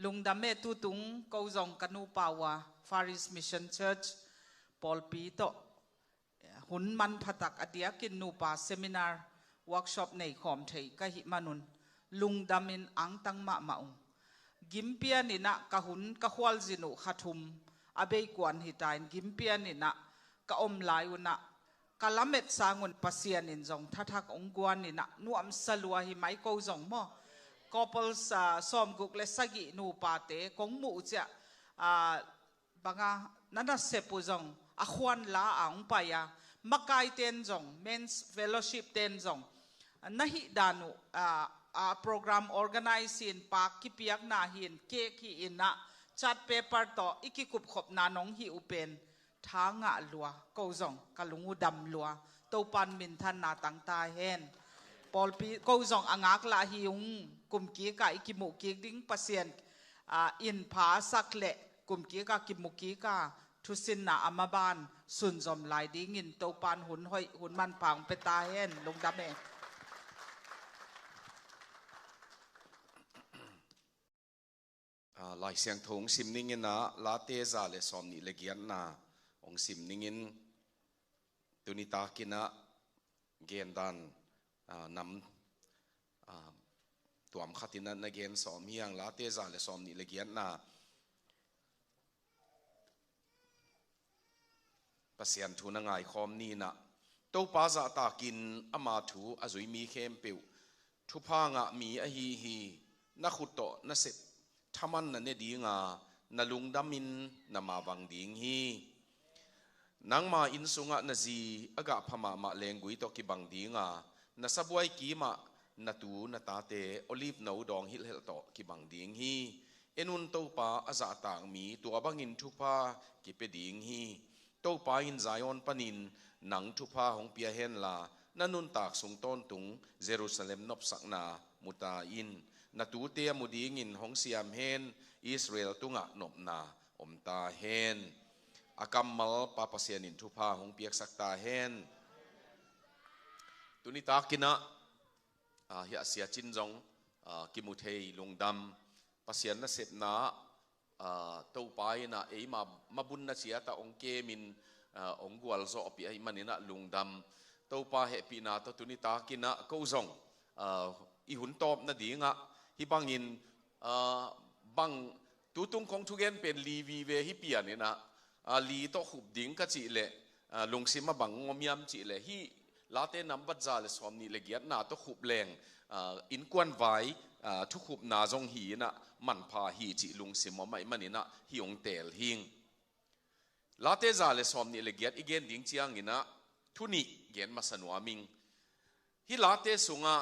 ลุงดำเมตุตุงก็จงกันนูปาวา Faris Mission Church ปอลปีโตหุ่นมันพัตักอดียกินนูปาเซมินาร์เวิร์กช็อปในขอมเทยกะหิมานุนลุงดำมินอังตังมามาอุกิมเปียนินะกะหุ่นกะขวลจินุขัทุมอเบยกวนหิตายกิมเปียนินะกะอมลายุนะกะละเม็ดสางุนปัสยานินจงทัทักองกวนนินะนูอัมสลัวหิไมโกจงมอกอปลสสอมกุกเลสกินูปาเตกงมูเจบังนันเสปุจงอขวันลาอังปายามักไกเตนจง Men's Fellowship เตนจงนาฮิดานุโปรแกรม organize อินปากกิปิยักนาหินเกกิอินนะจัดเปเปอร์ต่ออีกิกุบขบนานงฮิอุเป็นทางะลัวก็จงกะลุงูดำลัวตัวปันมินทันนาตังตาเฮนปอลปีก็จงอ่างกลาหิวกุมกีกะอีกิมุกีดิ้งเปอร์เซ็นต์อินผาสักเละกุมกีกะกิมุกีกะทุสินนาอามาบานสุนจอมลายดิ้งอินตัวปันหุ่นห้อยหุ่นมันปังเปตาเฮนลงดำเองลายเสียงทงสิมนิงินนะลาเตซาเลสอมนิเลกียนนะองสิมนิงินตุนิตากินะเกนดันนำตัวมขัดินันนเกนสอมเฮียงลาเตซาเลสอมนิเลกียนนะปัสยันทุนง่ายคอมนี่นะตัวป้าจะตากินอามาถูอาจุยมีเข้มเปียวทุพางะมีอหีฮีนักขุดโตนักเสพทำมันนั่นเนี่ยดีงานาลุงดามินนามาวังดิ่งฮีนังมาอินสุงะนาจีอากาพม่ามาเลงกุยตอกิบังดิ่งานาสบวยกีมานาตูนาตาเตโอลิฟนาอุดองฮิลเฮลโตกิบังดิ่งฮีเอนุนโตปาอาจาต่างมีตัวบังอินทุพากิเปดิ่งฮีโตปาอินไซออนปนินหนังทุพาของเปียเฮนลานันุนตากสุงต้นตุงเยรูซาเล็มนบสักนามุตาอินนาตูเตียมุดีงินของเสียมเฮนอิสราเอลตุงะนบนาอมตาเฮนอากัมมัลปาปเสียนินทุพาของเปียกสักตาเฮนตุนิตากินะเฮียเสียจินจงกิมุเทยลงดำปเสียนนัเสพนาเต้าไปนะมาบุญนัเสียตาองเกมินองกวลโซอปีไอมันนี่นะลงดำเต้าไปเฮปีนาตุนิตากินะกูจงอีหุ่นตอบนาดีงะฮิบังอินบังตุตุงของทุกเกนเป็นลีวีเวฮิเปียนี่นะลีโตขุบดิ้งกัจจิเลลงซิมาบังงอมยามจิเลฮิลาเตนัมบัดจาเลสอมนี่เลกียนาโตขุบแรงอินกวนไว้ทุกขุบนาจงหีนะมันพาฮีจิลงซิมาไม่มันนี่นะฮิองเตลหิงลาเตจาเลสอมนี่เลกียอีเกนดิ้งเจียงนี่นะทุนิเกนมาสนวามิงฮิลาเตสุงะ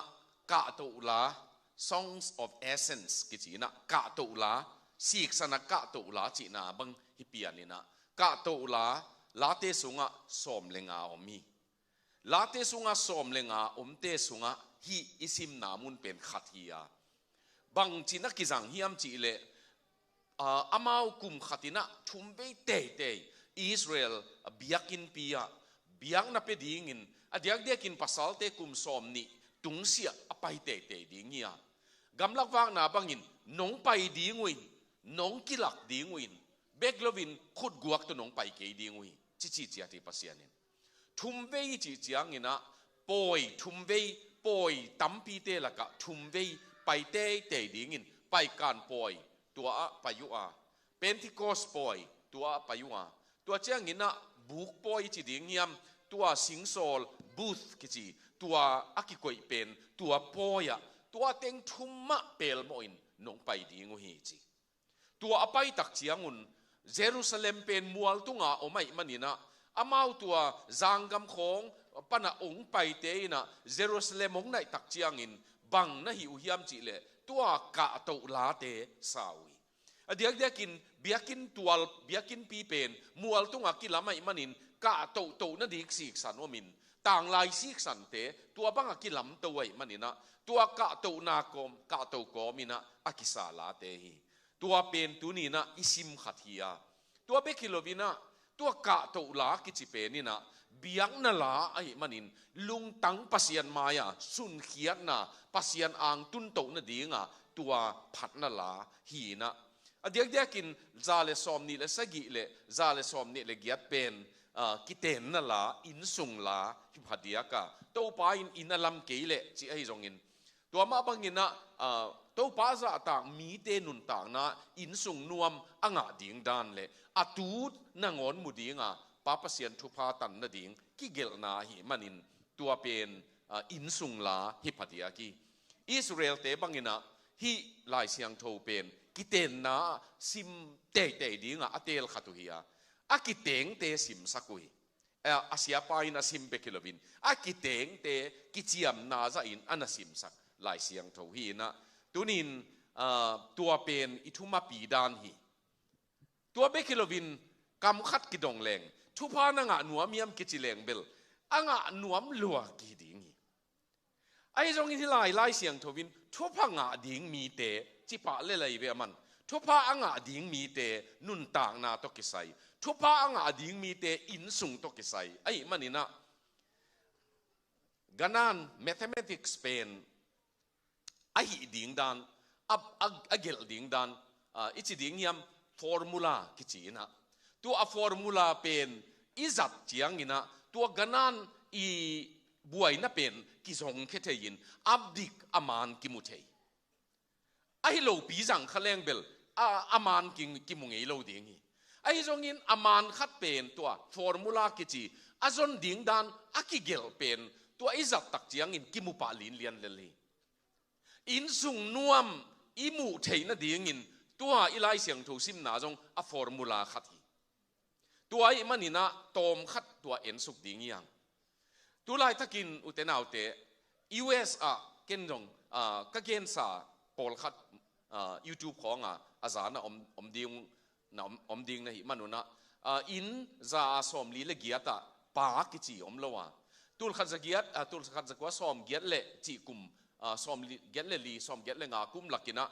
กะตุลา Songs of Essence กิจินะกะตุลาสิกษณะกะตุลาจินาบังฮิเปียนินะกะตุลาลาเตสุงะสอมเลงาอมีลาเตสุงะสอมเลงาอมเตสุงะฮิอิซิมนามุนเป็นขัดฮียาบังจินักกิจังฮิอัมจิเลอามาวกุมขัดินะทุมเบเตเตอิสราเอลบิยักินปียาบิยักนับเป็นดิ่งินอดียกเดียกินภาษาเตกุมสอมนี่ตุงเสียอไปเตเตดิ่งยากำลักวางนาบังินน้องไปดิ่งวินน้องกิลักดิ่งวินเบกลวินขุดกวกตัวน้องไปเกดิ่งวินจิจิจีที่ปัสยานินทุมเวจิจียงินะปอยทุมเวปอยตั้มปีเตละกะทุมเวไปเตเตดิ่งินไปการปอยตัวไปยุอาเป็นที่กอสปอยตัวไปยุอาตัวเจ้างินะบุกปอยจิดิ่งยามตัวสิงโซลบูธกิจิตัวอากิโกยเป็นตัวปอยะตัวเต็งทุมมะเปลโมอินน้องไปดิ่งหิจิตัวอไปตักเจียงุนเยรูซาเล็มเป็นมัวลตุงาโอไม่มันนี่นะอามาตัวจางกำของปนะองไปเตยนะเยรูซาเล็มองในตักเจียงอินบังนะหิวฮิมจิเลตัวกะตุลาเตสาวีเดียกเดียกินเบียกินตัวเบียกินปีเป็นมัวลตุงากิลาไม่มันนินกะตุนั่นดีสิกสันวมินต่างลายสิกสันเตตัวบังอากิลำตัวมันนี่นะตัวกะตุนากมกะตุกอมินะอากิสาลาเตฮีตัวเป็นตัวนี้นะอิซิมขัดเฮียตัวเบกิโลวินะตัวกะตุลากิจิเปนี่นะเบียงนาลาไอ้มันนินลุงตังปัสยันมายาสุนเขียนนะปัสยันอ่างตุนโตนะดีงะ ตัวพัดนั่นละหีนะเดียกกินซาเลซอมนี่เลสกิเลซาเลซอมนี่เลเกียดเป็นกิเตนนั่นละอินสุงละฮิพัดเดียกะตัวป้าอินอลัมเกเลจีไอจงอินตัวมาบังอินนะตัวป้าจะต่างมีเตนุนต่างนะอินสุงนวมอ่างดิ่งดานเลอตูดนางอนมุดิ่งป้าเสียนทุพาตันนดิ่งกิเกลนาหิมันินตัวเป็นอินสุงละฮิพัดเดียกีอิสราเอลเตบังอินะฮิลายเสียงโทเป็นกิเตนนะซิมเตดิ่งอเตลขัตุฮิยากิเตงเตซิมสักุยอาเซียปายนะซิมเบกิลวินกิเตงเตกิจิมนาซาอินอันซิมสักลายเสียงโทฮีนะตัวนินตัวเป็นอิทุมาปีดานฮีตัวเบกิลวินกำคัดกิดงแรงทุพานังหนัวมียมกิจิแรงเบลหนัวมลัวกิดิ่งไอ้ตรงนี้ที่ลายเสียงโทวินทุพางดิ่งมีเตจิปะเลเลยเวมันทุพาดิ่งมีเตนุนต่างนาตกิไซทุพาดิ่งมีเตอินสุงตกิไซไอ้มันนี่นะกันนั้น mathematics เป็นไอ้ดิ่งดานเกลดิ่งดานอิจิดิ่งยาม formula กิจินะตัวformula เป็นอิจัดเจียงนะตัวกันนั้นอีบวยน่ะเป็นกิจงเคเทยินอับดิกอามานกิมุเทยไอ้โลปีจังขะแรงเบลอามานกิมุงเอโลดิ่งไอ้จงอินอามานขัดเป็นตัวฟอร์มูลากิจิอาจนดิ่งดานกิเกลเป็นตัวอิจัดตักเจียงอินกิมุปาลินเลียนเลอินสุงนวมอิมุเทยน่ะดิ่งอินตัวอิไลเสียงถูซิมนาจงฟอร์มูลาขัดตัวไอ้มันนี่นะตอมขัดตัวเอ็นสุกดิ่งยังตัวไล่ถ้ากินอุตนาวเต US เกณฑ์จงก็เกณฑ์สาปอลขัดYouTube ของอาจารย์อมดิ่งนะฮิมันนุนะอินจะสอมลีเลเกียตปากิจิอมละวะตุลขัดจะเกียตตุลขัดจะกว่าสอมเกียตเละจิกุมสอมเกียตเละลีสอมเกียตเละงากุมลักกินะ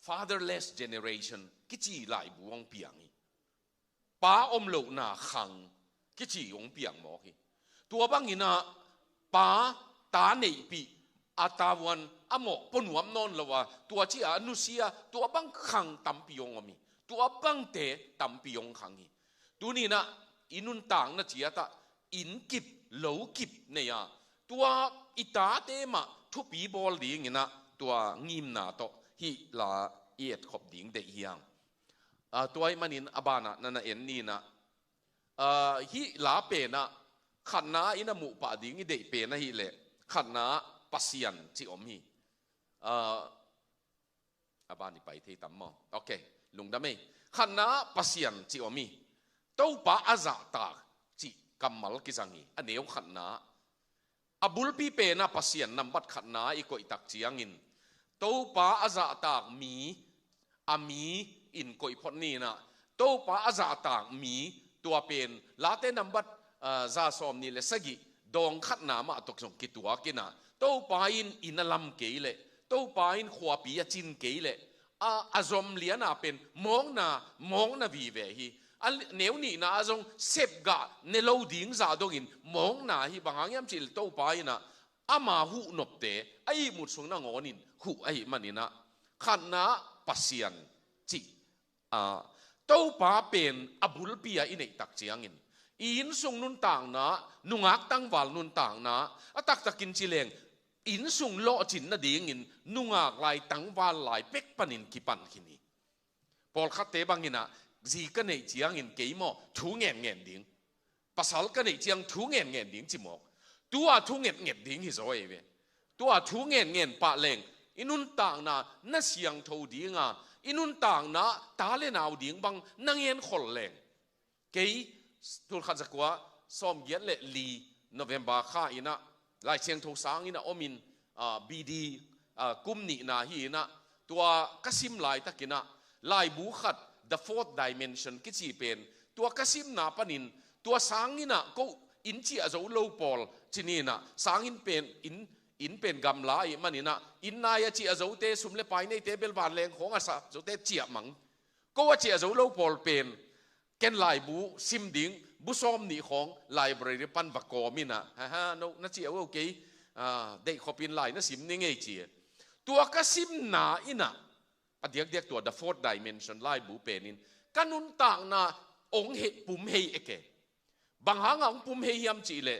fatherless generation กิจิหลายบุวงเปียงป้าอมโลนาขังกิจิยงเปียงหมอกีตัวบางอินะป้าตาเนปีอาตาวันอโมปนวมนอนละวะตัวที่อนุเซียตัวบางขังตัมปิยงมีตัวบางเตตัมปิยงขังตัวนี้นะอินุนต่างนะเจียตาอินกิบเหลวกิบเนี่ยตัวอิตาเตมาทุปีบอลดีงี้นะตัวงิมนาโตฮิลาเอียดขบดิ่งเดียงตัวไอ้มันอินอบานะนั่นเอ็นนี่นะฮิลาเปนะขันนาอินามุปะดิ่งเดเปนะฮิเลขันนาปัสยันที่อมฮีอบานิไปที่ตั้มมอโอเคลุงดำไหมขันนาปัสยันที่อมฮีตัวป้าอาซาตาที่กัมมัลกิจังฮีอันเดียวขันนาบุลปีเปนะปัสยันนำบัดขันนาอีกอีตักเจียงอินตัวป้าอาซาตามีอินกอยพอนี่นะตัวป้าอาซาตามีตัวเป็นลาเตนัมบัดซาสอมนี่เลสกิดองขัดนามาตกส่งกิตัวกินะตัวปาอินลัมเกยเลตัวปาอินขวาปีจินเกยเลอาจอมเลียนาเป็นมองนาวีเวฮีเนียวนี่นะอาจงเสพกะเนโลดิ้งซาดงินมองนาฮีบางอย่างจิลตัวปาอินะอามาหูนบเตไอมุดสงนางอนินหูไอมันนี่นะขันนาปัสยันจิตัวป้าเป็นบุลปีอินเอกตักเจียงอินส่งนุนต่างนะนุงักตั้งวาลนุนต่างนะตักตะกินจิเลงอินส่งโลจินนะดีงินนุงักลายตั้งวาลลายเป็กปันินกิปันขินีพอขัดเตบังงินะจีกันในเจียงอินเกยมอทูเงียนดิ้งภาษากันในเจียงทูเงียนดิ้งจิมอกตัวทูเงียนดิ้งฮิโซเอเวตัวทูเงียนปะเลงอินุนต่างนะน่าเสียงทูดิ้งอินุนต่างนะตาเลนาวดิ้งบังนั่งเงียนขลเลงเกยตุลขัดจักว่าซ้อมเย็นเละลีโนเวมบาข้าอินะลายเชียงทูสางอินะอมินบีดีกุมนีนาฮีนะตัวกสิมลายตะกินะลายบูขัด the fourth dimension กิจีเป็นตัวกสิมนาปนินตัวสางอินะก็อินจีอาจจะโลปอลที่นี่นะสางอินเป็นอินเป็นกำลายมันนี่นะอินนายจีอาจจะเตสุมเลไปในเตเบลบานแรงของอาซาจะเตเจียมังก็ว่าจีอาจจะโลปอลเป็นแกนลายบูซิมดิ้งบุซอมนี่ของไลบรารีปันบักกอมินะฮ่าโนนัดเจียวโอเคได้ขอปินลายนัดซิมนี่ไงเจีย ตัวกสิมนาอินะปฏิเดียกตัว the fourth dimension ไล่บูเปนินกันุนต่างนาองเหปุ่มเฮเอเกบางหางองปุ่มเฮียมจีเล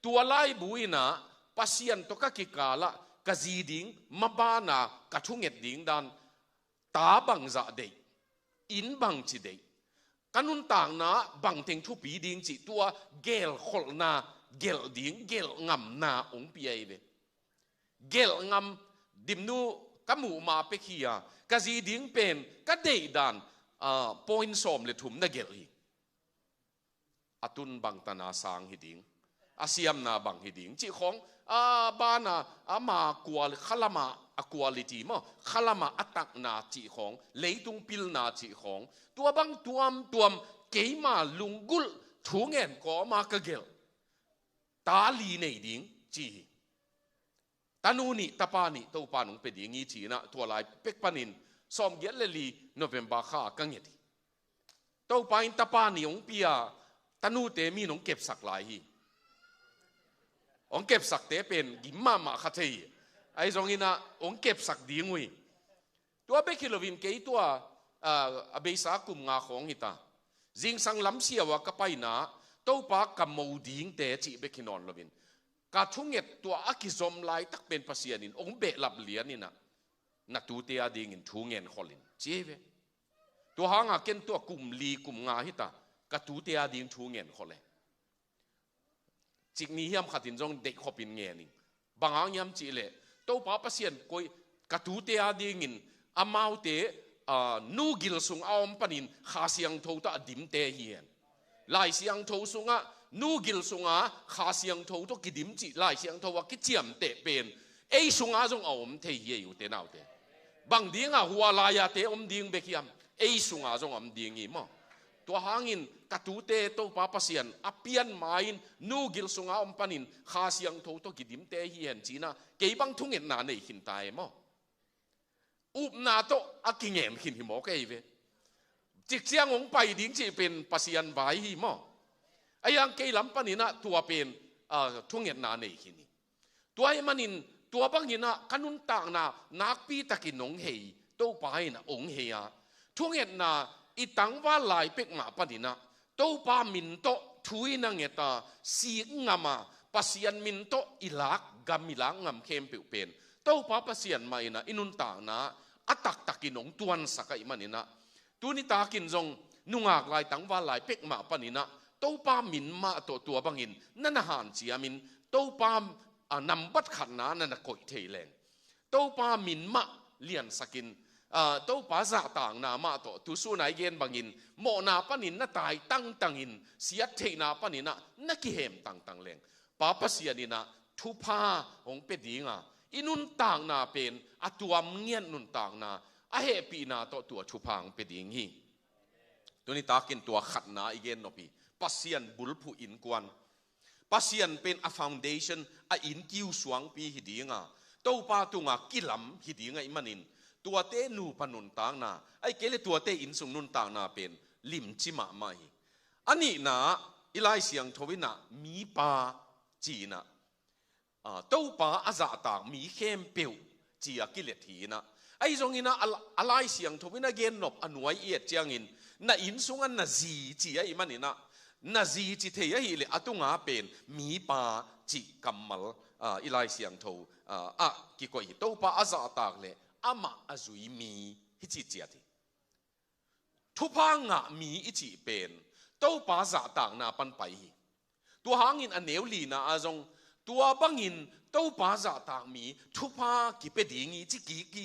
ตัวไล่บุยนะปัสยันตกกิกาละกะจีดิงมาบานากะทุงเอ็ดดิงดันตาบังจะเดยอินบังจีเดยกันุนต่างนะบังเทงทุปีดิงจีตัวเกลขลนาเกลดิงเกลงำนาองปีไอเวเกลงำดิมนูกะหมูมาเปคียกะจีดิงเป็นกะเดยดันปอยน์สอมเลทุมนะเกลฮีอตุนบังตนาสางฮิดิงอาเซียมนาบังฮิดิงจีของบานามากวาขลามากวาลิตีมั้งขลามาอัตักนาจีของเลยตุงพิลนาจีของตัวบังตัวมเกยมาลุงกุลถุงเงินก็มากระเกลตาลีในดิงจีตานูนี่ตาปานี่ตัวปานุงเป็นดิงงี้จีนะตัวลายเป็กปานินสอมเยลลีโนเวมบาข้ากังเงดีตัวปาอินตาปานี่องเปียตานูเตมีน้องเก็บสักหลายฮีองเก็บสักเตเป็นกิมมาขัดเฮไอ้ตรงนี้นะองเก็บสักดีงวยตัวเบคิโลวินเกยตัวเบสากุมงาของฮิตาจิงสังล้ำเสียวะกไปนะตัวปากกับมูดิงเตจิเบคินอนโลวินกาทุ่งเงตัวอากิซอมไลตักเป็นภาษานินองเบะลับเลียนี่นะนักตูเตียดิงินทุ่งเงินขลินเจเวตัวหางาเกนตัวกุมลีกุมงาฮิตากาตูเตียดิงทุ่งเงินขเลยจิกนี้ยามขัดอินจงเด็กขบินเงี้ยนี่บางอย่างยามจีเล่ตัวป้าภาษาคุยกาตูเตียดิงินอามาวเตนูกิลสุงเอาปนินขาเสียงทูตาดิมเตเฮียนลายเสียงทูสุงะนูกิลสุงะขาเสียงทูตกิดิมจีลายเสียงทูว่ากิเจียมเตเป็นไอสุงะจงเอาเทเฮียอยู่เตนเอาเตบางดีงะหัวลายเตดิงเบกิยมไอสุงะจงดิงอีมั้งตัวหางินกาตูเตตัวป้าภาษาอเปียนมาอินนูกิลสุงะปนินขาเสียงทูตกิดิมเตเฮียนจีน่ะเกี่ยบังทุ่งเงินนาในหินตายมั้งอุบนาโตอากิเงินหินหิมอกเอเวจิกเสียงองไปดิ้งจีเป็นปัสยันไว้หิมอไอ้ยังเกี่ยลำปนินะตัวเป็นทุ่งเงินนาในหินตัวไอ้มันินตัวบางหินะขนุนต่างนานักปีตะกินองเฮยตัวไปนะองเฮียทุ่งเงินนาอีตังว่าลายเป็กมาปนินะตัวปามินโตทุยนังเงตาสีงามาปัสยันมินโตอิลักกามิลังงามเข้มเปียวเป็นตัวปาปัสยันมาอินะอินุนต่างนาอัตักตะกินองตวนสักไอมันนี่นะตัวนี้ตากินจงนุ่งากลายตังว่าลายเป็กมาปนินะตัวปามินมาตัวบังอินนั่นอาหารเจียมินตัวปานำบัดขันนานั่นกอยเทแรงตัวปามินมาเลียนสกินตัวปาจะต่างนามาตัวสู้นายเย็นบังอินโมนาปนินน่ะตายตั้งอินเสียเทนาปนินะนักกิเหมตั้งแรงปาปัสยานินะทุพาองเป็ดดิงอินุนต่างนาเป็นอตัวเงียนนุนต่างนาอเหปีนาตัวชุพังเป็นอย่างนี้ตัวนี้ตากินตัวขัดนาอีเกนนปีปัสยันบุลผู้อินกวนปัสยันเป็นa foundation อินคิวสวงปีหิดีงาตัวปาตุงกิลำหิดีงาอิมันอินตัวเตนูปนุนต่างนาไอเกลตัวเตอินสุงนุนต่างนาเป็นลิมจิมาไม่อันนี้นะอิไลเสียงทวินะมีปาจีนะตัวป้าอาจารย์ต่างมีเข้มเปียวจีอากิเลตีนะไอ้ตรงนี้นะอะไรเสียงทวินะเกนนบอนุไอเอียดเจียงอินน่ะอินสุงอันน่ะจีไอ้มันนี่นะน่ะจีเทียฮิเลอตุงาเป็นมีป้าจีกัมมัลอิไลเสียงทวกี่ก็อีตัวป้าอาจารย์ต่างเลยอามาอาจุยมีฮิจิเจียติทุพังะมีอิจิเป็นตัวป้าอาจารย์ต่างน่ะปันไปตัวหางินอันเนวลีนะอาจงตัวบังอินตัวป้าจะต่างมีทุพากิเป็ดยิงีจิกี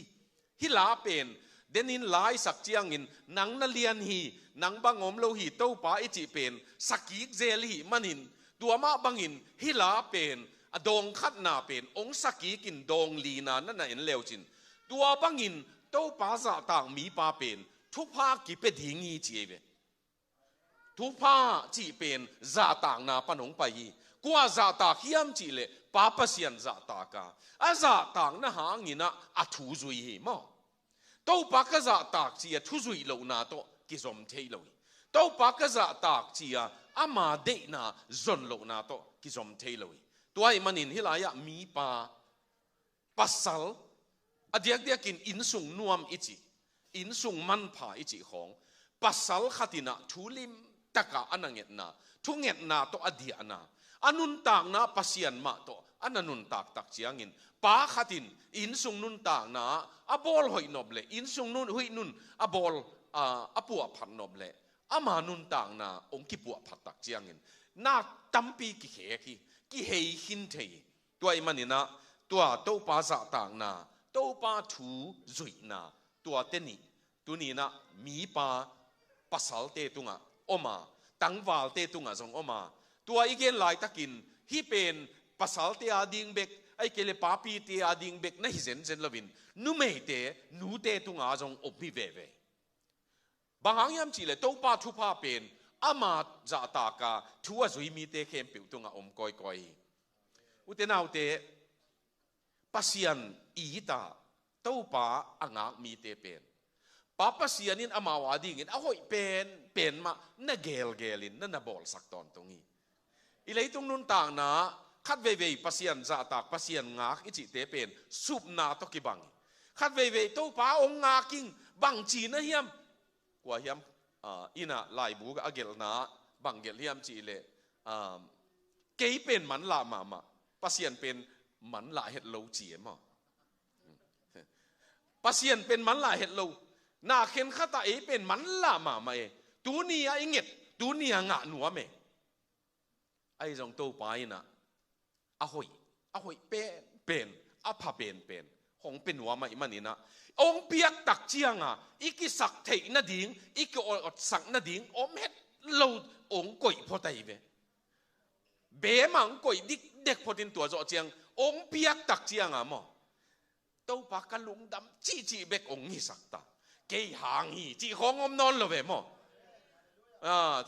ฮิลาเป็นเดนินหลายสักเจียงอินนังนาเลียนฮีนังบังอมโลหีตัวป้าอิจิเป็นสักกีเจลีมันอินตัวมาบังอินฮิลาเป็นดงขัดนาเป็นองสักกีกินดงลีนานั่นน่ะเอ็นเลวจินตัวบังอินตัวป้าจะต่างมีป้าเป็นทุพากิเป็ดยิงีจีเวทุพาจีเป็นจะต่างนาปนงไปกว่าจะตากยามจีเลป้าปัสยันจะตากาอาจะตากนะหางินะอัทุจุยมั้งตัวป้าก็จะตากจีทุจุยโลนาโตกิจอมเทโลตัวป้าก็จะตากจีอามาเดนาจนโลนาโตกิจอมเทโลตัวไอ้มันอินฮิลายะมีป้าปัสสัล อเดียกกินอินสุงนวมอิจิอินสุงมันผาอิจิของปัสสัลขัดินะทุลิมตะกะอันเงตนาทุเงตนาโตอดียนาอนุนตากนาปัสยันมาโตอันนุนตากตักเจียงินป้าขัดินอินสุงนุนตากนาอบอลหอยนบเลอินสุงนุนหอยนุนอบอลปัวพันนบเลอามานุนตากนาองกิปัวพัดตักเจียงินนาตัมปีกิเขกิเฮหินเทตัวไอ้มันนี่นะตัวโตป้าสะตากนาโตป้าถูจุยนาตัวเตนี่ตัวนี้นะมีป้าปัสสัลเตตุงะอมาตังวาลเตตุงะจงอมาตัวอีเกนหลายตะกินฮีเป็นปัสสัลเตอาดิงเบกไอเกเลปาปีเตอาดิงเบกนะฮิเซนเซนลวินนูเมเตนูเตตุงะจงอบพิเวเวบางอย่างจีเลโตป้าทุพาเป็นอามาจะตากาทัวจุยมีเตเข้มปิวตุงะอมก้อยอุเตนาวเตปัสยันอีตาโตป้าอ่างมีเตเป็นป้าปัสยันินอามาวาดิ่งเอาหอยเป็นมาน่าเกลินน่าบอลสักตอนตรงนี้อีเลยตรงนู้นต่างนะคัดเวปัสยันจะตากปัสยันงาอิจิเตเป็นสุบนาตกิบังคัดเวโตป้าองงากิงบังจีนะเฮียมกว่าเฮียมอินะลายบูกอเกลนาบังเกลเฮียมจีเลเกยเป็นมันละมาปัสยันเป็นมันละเห็ดโลจีมั้งปัสยันเป็นมันละเห็ดโลนาเข็นข้าตาเป็นมันละมาตูนี่ไอเง็ดตูนี่งะหนัวเมไอจงโตไปนะอหอยเป็นอภาเป็นหงเป็นหัวมาอีมันนี่นะองเปียกตักเจียงอีกิสักเทนาดิ่งอีกอดสักนาดิ่งอมเฮ็ดโลองก่อยพอไตเวเบมังก่อยดิกเด็กพอตินตัวจ่อเจียงองเปียกตักเจียงมอโตปากกะลุงดำจีเบกองนี่สักตาเกยหางฮีจีของอมนอนเลยเวม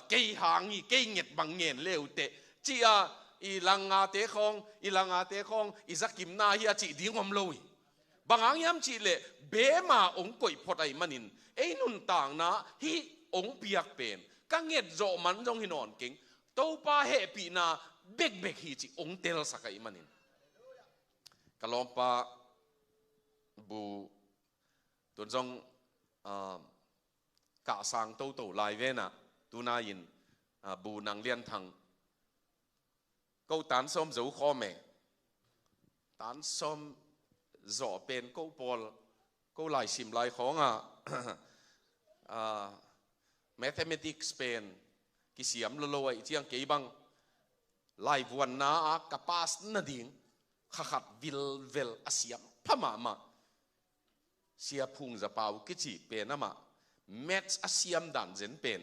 เกยหางฮีเกยเงียดบังเงียนเลวเตจีอีลังอาเตคองอีสักกิมนาฮีจีดิ้งอมลอยบางอย่างยามจีเลเบมาองก่อยพอไตมันินไอ้นุนต่างนะฮีองเปียกเป็นกังเงียดโจมันจงหินอนเก่งโตปาเฮปีนาเบกฮีจีองเตลสักไอมันินกะลอมปาบูตุนจงกะสังโตลายเวนะตูนายินบูนังเลียนทังกูตันส้มจูข้อเมตันส้มจ่อเป็นกูปอลกูลายสิมลายของmathematics เป็นกิเสียมลอยเจียงเกยบังลายวันนากับปาสนาดิ่งขัดวิลเวลอาเซียมพม่าเสียพุงจะเป่ากิจิเป็นนะมาแมทอาเซียมดันเจนเป็น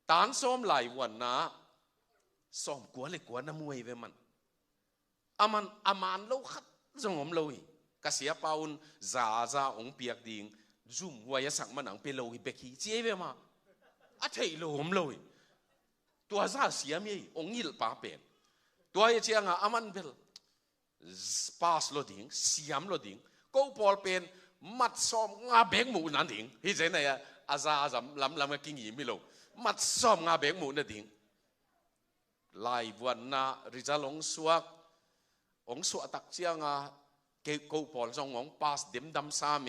ตานส้มลายวันนาส้มกัวเลยกัวน้ำมวยเวมันอามันโลขัดจงอมลอยกเสียเป่าจ่าองเปียกดิ่งจุ่มวัยสักมันหนังเปโลหิเบกีเจี๊ยบมาอัฐิโลอมลอยตัวจ่าเสียมีองยิลป้าเป็นตัวเจียงอามันเบลปาสโลดิ่งเสียมโลดิ่งกูปอลเป็นมัดซ้อมงาเบงหมูนั่นดิ่งฮิเจนเนี่ยอาซาจำลำกิ้งยิ้มไม่ลงมัดซ้อมงาเบงหมูนั่นดิ่งลายวันน่ะริจาลงสวกองสวกตักเชียงกูปอลจงองปาสเดมดำซาเม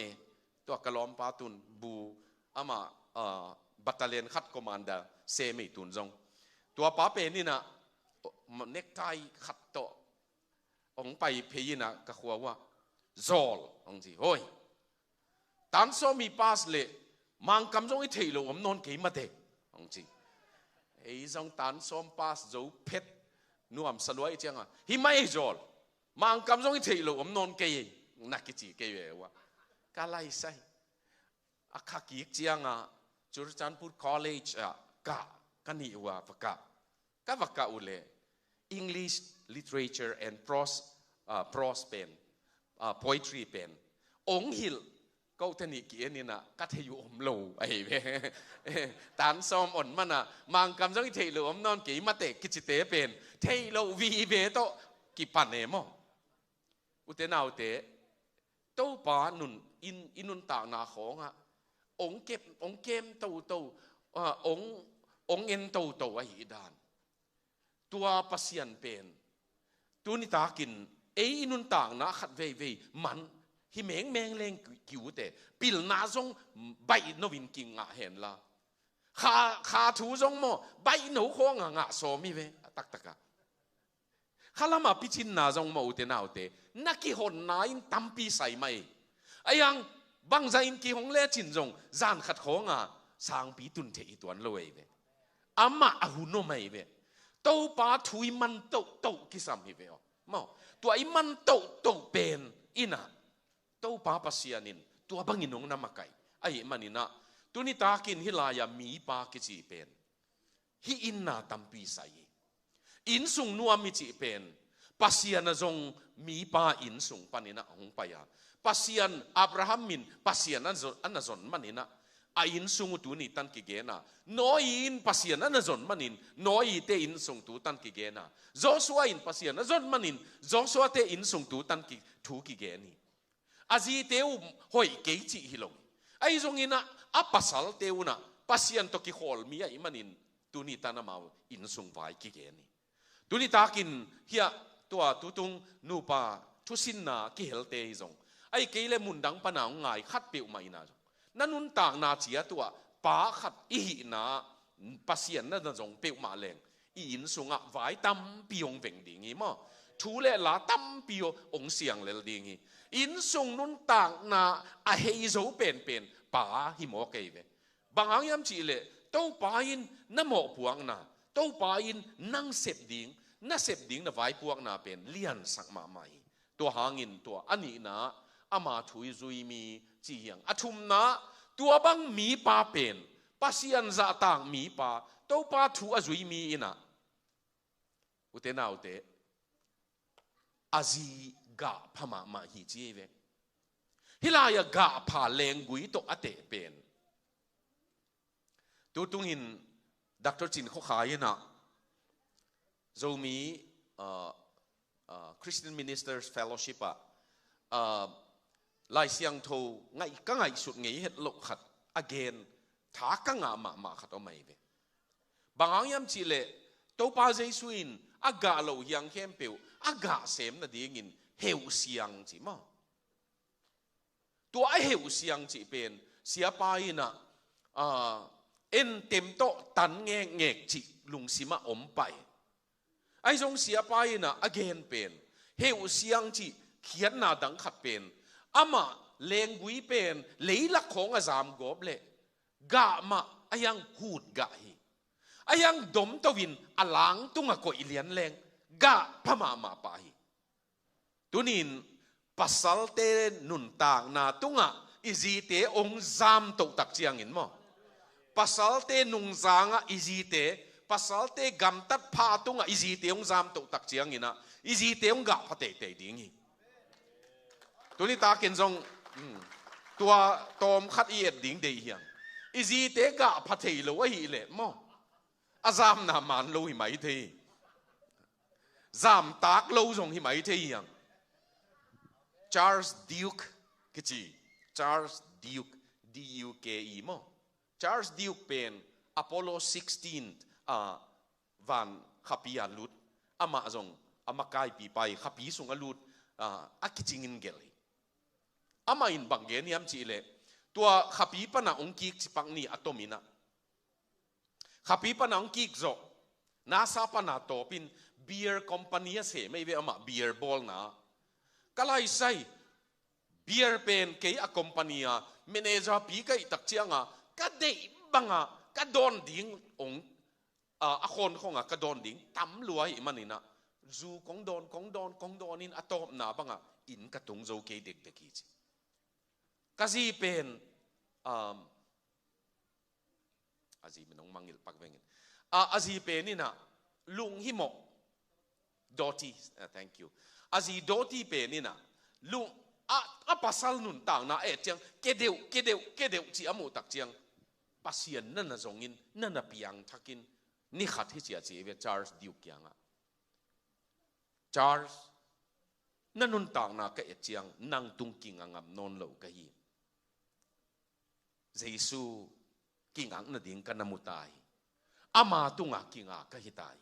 ตัวกะลอมปาตุนบูอามาบัตเตเลนขัดคอมมานเดอร์เซมิตุนจงตัวป้าเป็นนี่นะเน็กไทขัดโตองไปเพยินะกะขัวว่าจอลองจีโอ้ยตันโซมีปาสเลมังกำจงอิเทโลอมนอนเกยมาเตองจีไอ้จงตันโซมปาสจูเพชนัวมสลวยเจียงฮิไม่จอลมังกำจงอิเทโลอมนอนเกยนักกิจีเกยว่ากาไลไซอาคากิกเจียงจูร์จันพูดคอลเลจกันนี่ว่าฟักกะอุเล English literature and prose pen poetry pen องหิลก็เทนิกีนี่นะกัทยุอมโลไอ้เว้ตานซ้อมอ่อนมันมังกำจังเทโลอมนอนกี่มาเตกิจิเตเป็นเทโลวีเบโตกิปันเนมอุเตนาอุเตโตปานุนอินุนตานาขององเก็มโตองเอ็นโตไอ้ดานตัวปัสยันเป็นตัวนิตากินอินุนต่างนะขัดเวมัน hi meng meng leng kiu te pil na zong bai no win king nga hen la kha thu zong mo bai no kho nga so mi ve tak taka khalama pichin na zong mo te nau te naki hon na in tampi sai mai ayang bang za in ki hong le chin zong zan khat kho nga sang pi tun the i tuan loi ve ama ahu no mai ve to pa thui man to ki sam hi ve mo tua i man to pen ina to pa pasianin tua banginong na makai ai manina tuni takin hilaya mi pa ki chi pen hi inna tampi sai in sung nuam mi chi pen pasian na zong mi pa in sung panina hong paya pasian Abraham min pasian an zon manina a in sung tu ni tan ki gena noi in pasian an zon manin noi te in sung tu tan ki gena Joshua in pasian an zon manin Joshua te in sung tu tan ki thu ki geni azi teu hoi ke chi hilong ai zong ina a pasal teu na pasian to ki hol mi ai manin tu ni tan mau in sung vai ki geni tu ni takin hia tua tutung nupa thusin na ki helte hi zong ai keile mundang panau ngai khat peu mai na nanun tak na chia tua pa khat i hi na pasien na zong peu ma leng i in sunga vai tam piong veng ding i mo thu le la tam pio ong siang le ding i in sung nun tak na a hei zo pen pa hi mo ke ve bangang yam chi le to pa in na mo puang na to pa in nang sep ding na sep ding na vai puang na pen lian sak ma mai to hangin to ani na ama thui zui mi chi hiang athum na tua bang mi pa pen pasian za tang mi pa to pa thu a zui mi ina ute na ute azi ga phama ma hi chi ve hilaya ga pha leng gui to ate pen tu tung in Dr. Chin kho khai na zomi Christian Ministers Fellowship lai siang tho ngai ka ngai sut ngei het lo khat again tha ka nga ma khat o mai ve bangang yam chi le to pa jesuin aga lo yang hem peu aga sem na ding in heu siang chi ma to ai heu siang chi pen sia pa ina en tem to tan nge chi lung sima om pai ai jong sia pa ina again pen heu siang chi khian na dang khat pen ama leng gui pen leila khong azam gob le ga ma ayang hut ga hi ayang dom tawin alang tunga ko ilian leng ga phama ma pa hi tunin pasal te nun tang na tunga izi te ong zam to tak chiang in mo pasal te nung zanga izi te pasal te gam tat pha tunga izi te ong zam to tak chiang ina izi te ong ga phate te ding hi tuni ta ken zong tua tom khat i et ding dei hiang izi te ga phathei lo hi le mo azam na man lo hi mai the zam tak lo zong hi mai the hiang Charles Duke kichi Charles Duke D-U-K-E mo Charles Duke pen Apollo 16 van khapia lut ama zong amakai pi pai khapi sunga lut akichingin gel ama in bangen yam chi le tua khapi pana ongki chipang ni atomina khapi pana ongki zo nasa pana topin beer company se mai ve ama beer ball na kalai sai beer pen ke a company a manager pi kai tak chianga ka dei banga ka don ding ong a khon khonga ka don ding tam luai manina zu kong don in atop na banga in ka tung zo ke dek deki chi kazi pen azi minong mangil pagvengin azi pen ina lung himo doti thank you azi doti pen ina lung a pasal nun tang na chiang kedeu chi amu tak chiang pasien na zongin na piang thakin ni khat hi chia chi ve Charles Duke kyanga Charles nanun tang na ka chiang nang tung king angam non lo ka hi Jesu kingang na ding ka namutai ama tunga kinga ka hitai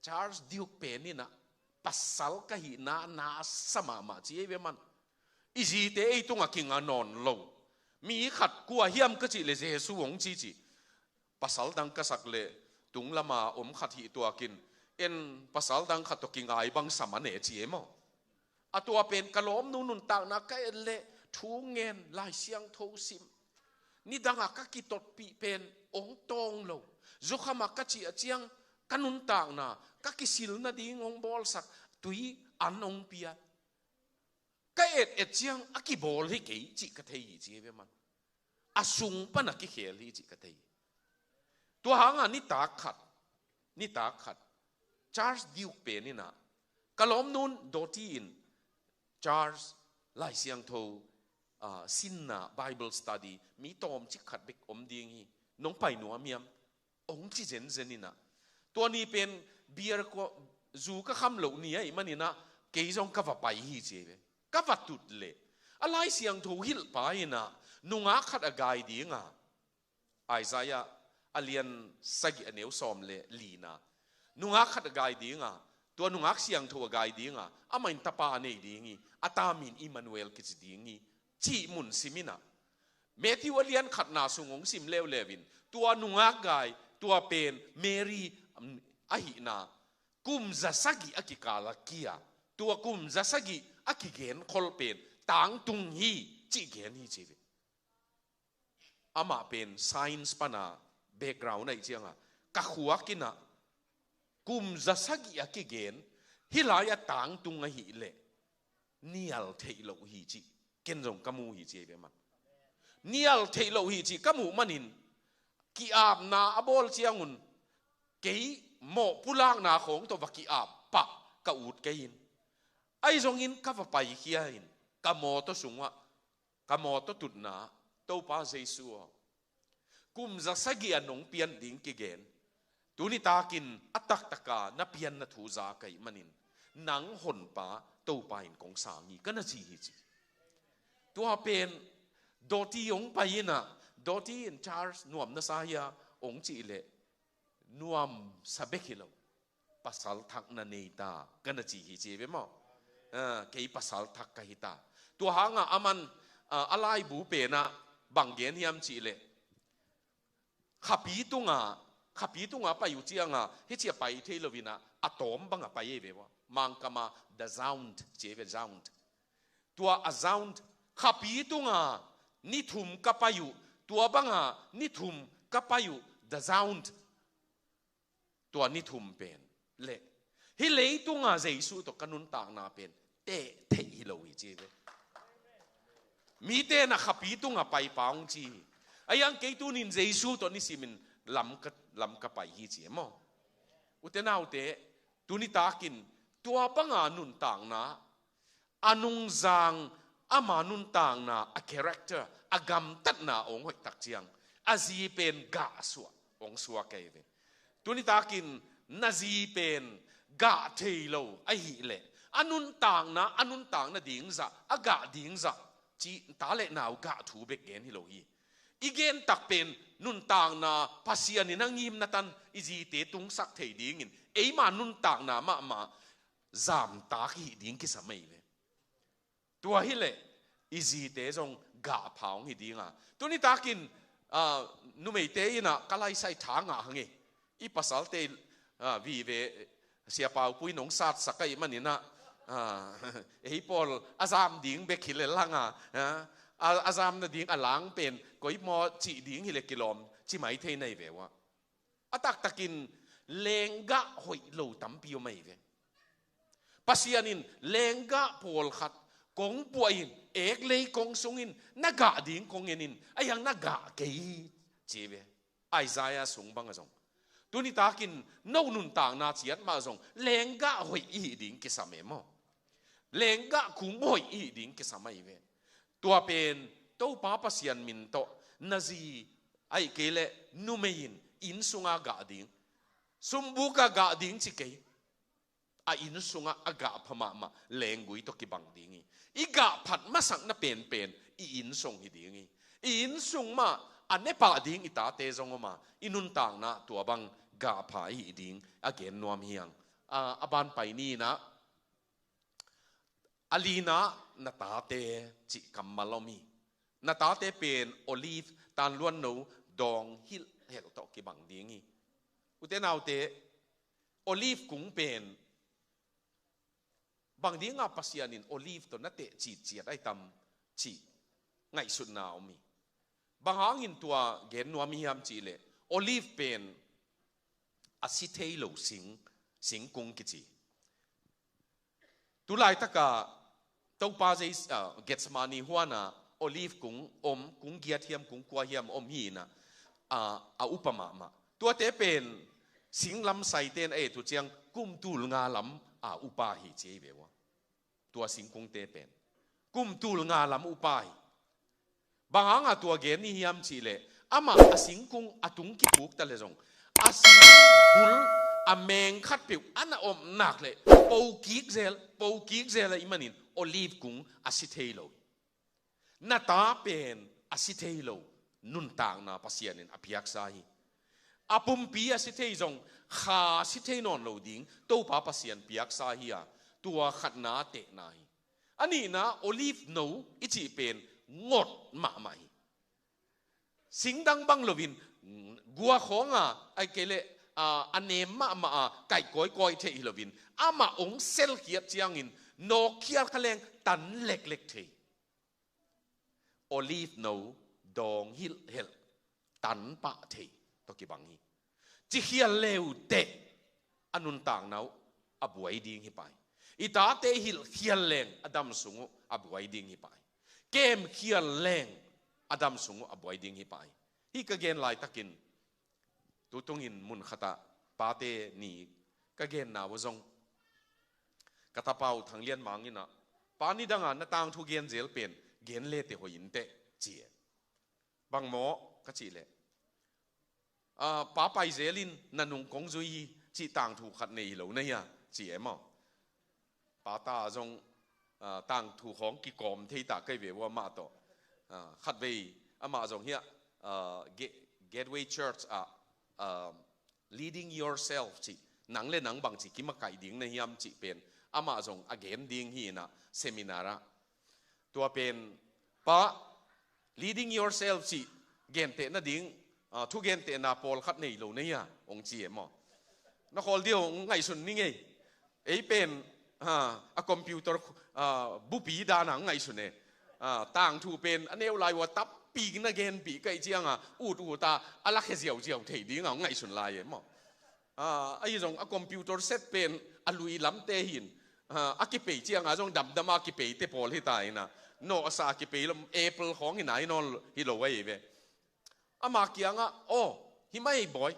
Charles Duke penina pasal ka hi na sama ma chi ve man อีจีเตไอตุงกิงนอนโลมีขัดกัวเฮียมก็จิเลเจสุงจีภาษาดังกษักเลตุงละมาขัดหีตัวกินเอ็นภาษาดังขัดตัวกิงไอบังสมันเนจีเอมอตัวเป็นกะล้อมนุนต่างนักเอ็นเลทูเงินลายเสียงโทซิมนี่ดังกักิตดปีเป็นตองโลจุขมักกะจีเจียงกันนุนต่างนะกักิสิลนาดีงบอลสักตุยอันเปียก็เอ็ดเจียงอักิบอลให้กี่จิกะเทยจีเวมันอาสุงปนักกิเขลีจิกะเทยตัวหางนี่ตาขัดชาร์ลส์ดิวเป็นนี่นะกะล้อมนุนโดตีนชาร์ลส์ไลเซียงโทสินนะไบเบิลสตัดดี้มีตอมจิขัดเบกดีงี้น้องไปหนัวเมียมจิเจนนี่นะตัวนี้เป็นเบียร์ก็จูก็คำเหล่านี้ไอ้มันนี่นะเกี่ยงกับไปฮีเจเวกับตุดเล่อะไรเสียงถูกหิลไปนะนุ่งอาขัดอากาศดีงาไอซายาอเลียนสกิอเนวซอมเล่ลีนะนุ่งอาขัดอากาศดีงาตัวนุ่งอาเสียงถูกอากาศดีงาอามันตาปาเนดีงี้อาตามินอิมานูเอลกิจดีงี้จีมุนซิมินะเมธิวเลียนขัดนาสุงงซิมเลวเลวินตัวนุ่งอากาศตัวเป็นเมรีอหินากุมจะสกิอกิกาลกียตัวกุมจะสกิอกิเกนคอลเป็นต่างตุงฮีจีเกนฮีจีวิอามาเป็น science ปนาแบ็กกราวน์ในเจียงอ่ะกักหัวกินะกุมจะสกิอกิเกนฮิลายต่างตุงฮีเล่นี่อัลเทโลฮีจีเกนจงกมูฮีจีเวมันนี่อัลเทโลฮีจีกมูมันินกีอาบนาอบอลเชียงุนเกี่ยโมพุลางนาของตัวกีอาบปะกะอุดเกินไอ้ทรงอินกับไปเขียนกะโมตัวสูงวะกะโมตัวตุดนาตัวป้าเจสัวกุมจะสกีอันงเปียนดิ่งกิเกนตัวนี้ตากินอัตตะกานับเปียนนัทูจาไกมันินหนังหนป้าตัวป้าอินของสามีก็น่าจีฮิจิตัวเป็นโดที่ยงไปนะโดที่ชาร์ลส์นวมนาซายาจีเล่นวมสเปกิโลภาษาทักนันเนตากันนะจีฮิจีเวมอเกี่ยภาษาทักกันฮิตาตัวหางอามันอะไรบูเปนะบางเกณฑ์ยามจีเล่ขับปีตุงไปอยู่เจียงเฮเจียไปเทลวินะอะตอมบังไปเอเววะมังกามา the sound เจเว sound ตัว a sound ขับปีตุงนิทุมกับไปอยู่ตัวบังนิทุมกับไปอยู่ the sound ตัวนิทุมเป็นเละฮิเลตุงเจสุตัวกันุนต่างนาเป็นเตฮิโลวิจีเวมีเตนะขับปีตุงไปปางจีไอ้ยังเกตุนินเจสุตัวนี้สิมินลำกับไปฮีจีมั้งอุตนาอุเตตุนิตากินตัวปังนุนต่างนาอนุงจางอามานุนต่างนาa character อากรรมตัดนาองค์หอยตักเจียงอาจีเป็นกาสัวองสัวเกยเวตุนิตากินนาจีเป็นกาเทโลไอหิเลอนุนต่างนาดิ่งจะอากาดิ่งจะจีตาเลนาวกาถูเบกเกนฮิโลฮีอีเกนตักเป็นนุนต่างนาภาษานี่นังยิมนัตันอีจีเตตุงสักเทดิ่งินเอมานุนต่างนามาจามตาขี้ดิ่งกิสมัยเวตัวฮิเลอีจีเตจงกาพาวหิดิ่งตัวนี้ตากินนุเมเตยนะกะไลใส่ทางหังเงอีภาษาเตวีเวเสียเปล่าปุยหนงสัตสักไอมันนี่นะเฮ้ยพอลอาซามดิ่งเบกิเลลังอาซามน่ะดิ่งอลังเป็นก็อีมอจีดิ่งฮิเลกิลอมจีไม่เทในเววะอาตักตะกินเลงกะหอยโลตั้มปิวไม่เวภาษานินเลงกะพอลขัดกงป่วยเอกเลยกงสุงินนักกะดิ่งกงเงินินไอ้ยังนักกะเกยเจเวไอซายาสุงบังกะจงตัวนี้ตากินนู่นุนต่างนาเจียดมาจงเลงกะหอยอีดิ่งกิสามเมมเลงกะคุมหอยอีดิ่งกิสามไม่เวตัวเป็นตัวป้าภาษามินโตนาจีไอเกเลนุเมยินอินสุงอากาดิ่งสมบุกากาดิ่งจิเกยอินสุงอากาพม่าเลงกุยตกิบังดิ่งอีกาผัดมาสังน่ะเป็นอินสุงฮิดิ่งอินสุงมาอันนี้ป่าดิ่งอิตาเตจงมาอินุนต่างนะตัวบังกาผาฮิดิ่งอาเกนนวมเฮียงอาบานไปนี่นะอาลีนะ นาตาเตจิกัมมาลมีนาตาเตเป็นโอลีฟตานล้วนหนูดองฮิลเฮลตอกิบังดีงี้อุเตนเอาเตโอลีฟกุ้งเป็นบางดีงาปัสยานินโอลีฟตัวนั่นเตจีจีได้ตำจีไงสุดนาวมีบางหางอินตัวเกณฑ์นัวมียามจีเลโอลีฟเป็นอะซิเทโลสิงกุ้งกิจีตุลายตะกาตัวปาเจเกตสมานีหัวน่ะโอลีฟกุ้งกุ้งเกียเทียมกุ้งกัวเทียมฮีน่ะอุปมาตัวเตเป็นสิงลำไซเตนตุเจียงกุมตูลงาลำอุปาหิเจเบวะตัวสิงกุ้งเตเป็นกุมตูลงาลำอุปาหิบางหางตัวเกณฑ์นี่ยามจีเลมาสิงกุ้งตุงกิปุกตะเลจงสิงบุลเมงคัดผิวอันหนักเลยปูกิกเซลอิมันนินโอลีฟกุ้งสิเทโลนาตาเป็นสิเทโลนุนต่างนาปัสยานินอภิยักษาฮีปุ่มปีสิเทจงขาสิเทนอนโลดิ้งตัวป้าปัสยานภิยักษาฮีตัวขัดนาเตะนายอันนี้นะโอลีฟโนอิจิเป็นงดมาใหม่สิงดังบังโลวินกัวของไอเกเลอันเนมมาไก่ก้อยเทอิโลวินมาองเซลเกียเจียงินโนเคียร์คะแนนตันเล็กเทโอลีฟโนดองฮิลเฮลตันปะเทตกิบังฮีจิเฮียเลวเตอนุนต่างนาอบวยดิ้งฮิไปอิตาเตฮิลเฮียเลงอดัมสุงอบวยดิ้งฮิไปเกมเฮียเลงอดัมสุงอบวยดิ้งฮิไปฮิกเกนไลตะกินตุตงอินมุนขตาปาเตนีกเกนนาวจงกตาเปาทางเลียนมังอินะปานิดังนต่างทุเกนเจลเป็นเกนเลเตหอินเตเจียบางหมอก็จีเลป้าไปเจลินนันุงกงจุยจีต่างถูกขัดในเหล่านี้จีเอ็มป้าตาจงต่างถูกของกิกอมที่ตาใกล้เวว่ามาต่อขัดไปมาจงเฮียGateway Church leading yourself จีหนังเล่นหนังบางจีกิมาไก่ดิ้งในยามจีเป็นมาจง again ดิ้งฮีนะเซมินาระตัวเป็นป้า leading yourself จีเกนเตนะดิ้งทุกเกนเตนะพอลขัดในโลนี่องจีเอ็มนักขอเดียวไงสุนนี่ไงเป็นคอมพิวเตอร์บุปีดานังไงสุนเนี่ยต่างถูเป็นอันเอวไลว่าตับปีกนะเกนปีกไอเจียงอูดตาอะไรแค่เจียวเทียดิ้งไงสุนไลเอ็มไอ้จงคอมพิวเตอร์เซตเป็นลุยล้ำเตหินกิเปย์เจียงจงดำกิเปย์เตพอลที่ตายนะโนอาซากิเปย์ลำแอปเปิลของที่ไหนนอนฮิโลไว้เว้มาเกียงโอ้ฮิไม่บ่อย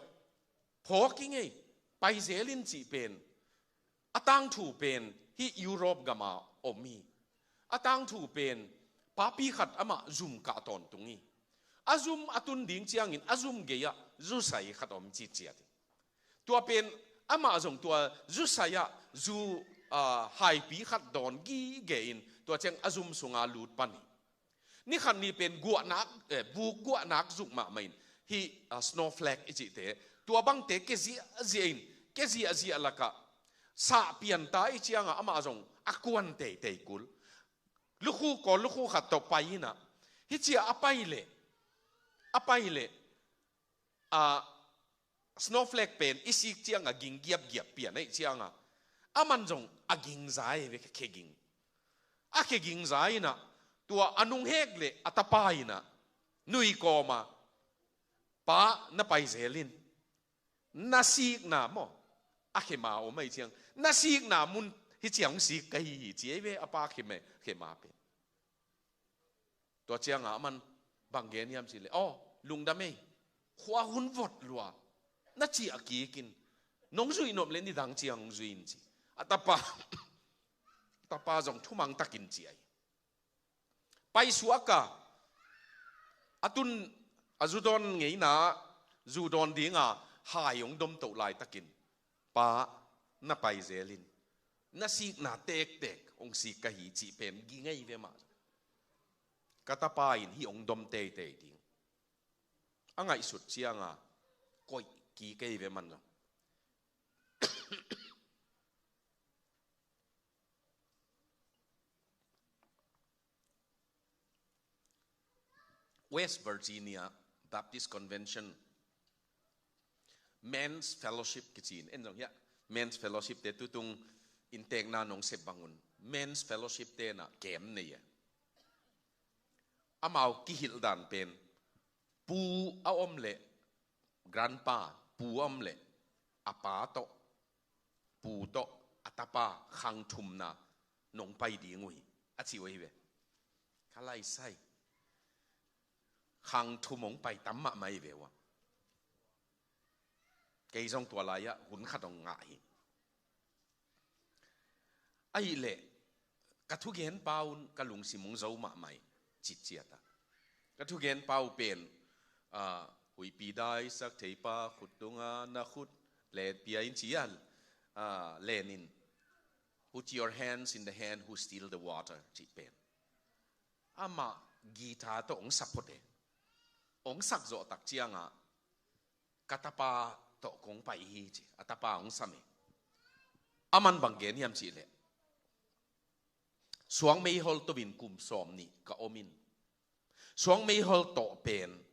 พอกิ้งไงไปเซลินจีเป็นตั้งถูเป็นที่ยุโรปกามามีตั้งถูเป็นป้าปีขัดมาซุ่มกะตอนตรงนี้ซุ่มตุนดิ้งเจียงอินซุ่มเกียจุใส่ขัดจีเจียดตัวเป็นมาจงตัวจุใส่จูไฮปีขัดดอนกีเกอินตัวเจียงซุ่มสุงาลูดปันนี่ขันนี้เป็นกัวนักบุกกัวนักจุกมาไม่ฮีsnowflake อิจิเตตัวบังเตเกซีละกะสาเปียนตายเชียงมาจงกวนเตกุลลูกคู่ขัดต่อไปนะฮิเชียอไปเลย snowflake เป็นอิสิเชียงกิงเกียบเปลี่ยนไอเชียงมันจงกิงใจเวกเคกิงเคกิงใจนะตัวอนุเฮกเลยตาปายนะนุยกอมาป้าน่าไปเซลินน่าซีกน่ะมั้งเคมาโอไม่เชียงน่าซีกน่ะมุนฮิเชียงซีกไก่เจี๊ยบป้าเคมาเป็นตัวเชียงมันบางเกณฑ์ยามสิเลยลุงดำไม่ขวาหุ่นวดลัวน่าจีอากีกินน้องจุยนบเล่นที่ดังเชียงจุยนจีตาป้าจงทุ่มังตะกินเจียไปสวกะตุนจูดอนไงนะจูดอนดิ้งหายงดมโตลายตะกินป้าน่าไปเซลินน่าซีกน่าเตกองซีกะหีจีเป็นกิงไงเวมากะตาป้าอินฮีองดมเตดิ้งไงสุดเชียงก้อยกีไกเวมันละ West Virginia Baptist Convention Men's Fellowship kichin en jong ya Men's Fellowship te tutung intek na nong se bangun Men's Fellowship te na kem ne ya amau ki hil dan pen pu a om le grandpa pu om le apa to pu to atapa khang thum na nong pai di ngui a chi oi ve khalai sai khang thum ong pai tam ma mai ve wa cây trong tua lại á hun khát ông ngại ai lệ cả thu gen bao cả lùng xì mông dâu mạ mày chít chít à cả thu gen bao bền hui pi đai sắc thấy pa khut tung na khut lệ bia in chỉ Lenin put your hands in the hand who steal the water chít bền ama guitar to ông support de ông sắc rõ tắc chiang à katapa to kong pai hi chi atapa ong sami aman bangen hiam chi le suang mei hol to bin kum som ni ka omin suang mei hol to pen